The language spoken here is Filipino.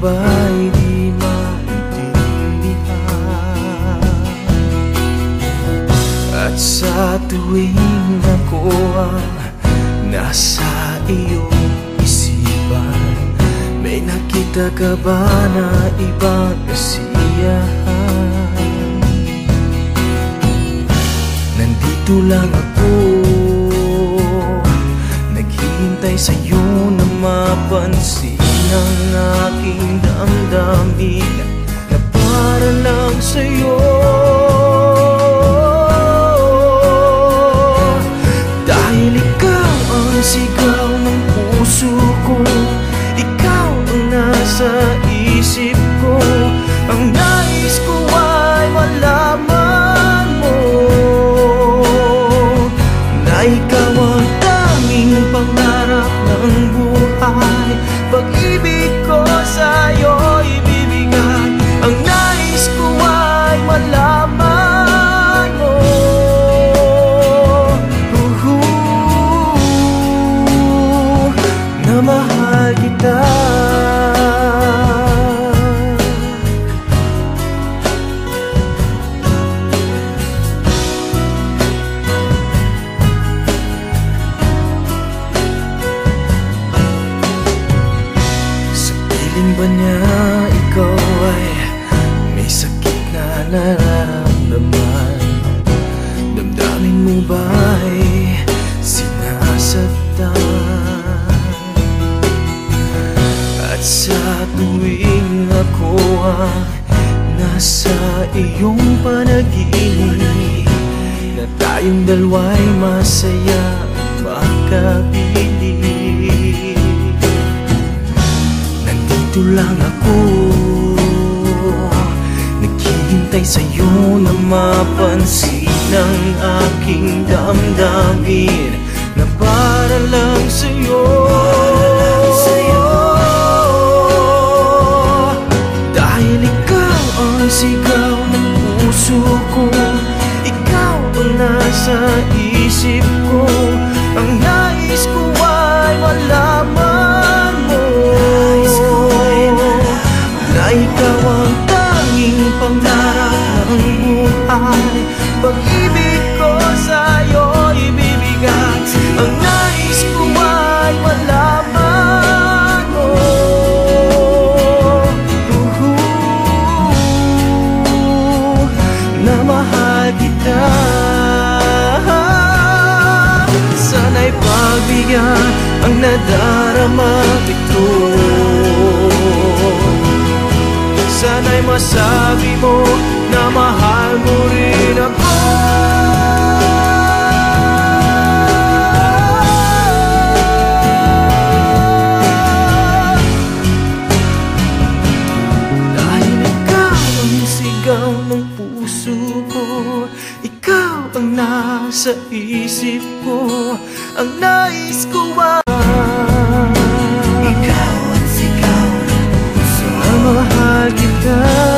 ba'y di maintindihan? At sa tuwing ako ang nasa iyong isipan, may nakita ka ba na ibang kasiyahan? Nandito lang ako, naghihintay sa'yo na mapansin ang aking damdamin na para lang sa'yo. Dahil ikaw ang sigaw ng puso ko, ikaw ang nasa isip ko, ang nais ko ay malaman mo na ikaw ang tanging pangarap ng buhay. Pag-ibig ko sa'yo'y ibibigay, ang nais ko ay malaman mo na mahal kita. Ba niya ikaw ay may sakit na nararamdaman? Damdamin mo ba'y sinasaktan? At sa tuwing ako ang nasa iyong panaginip, na tayong dalawa'y masaya magkapiling, dito lang ako, naghihintay sa'yo na mapansin ang aking damdamin na para lang sa'yo. Dahil ikaw ang sigaw ng puso ko, ikaw ang nasa isip ko, ang nais ko ay malaman mo na ikaw ang tanging pangarap ng buhay. Pag-ibig ko sa'yo'y ibibigay, ang nais ko ay malaman mo na mahal kita. Sana'y pagbigyan ang nadarama ito, sana'y masabi mo na mahal mo rin ako. Dahil ikaw ang sigaw ng puso ko, ikaw ang nasa isip ko, ang nais ko ay ikaw ang sigaw ng puso, na mahal kita.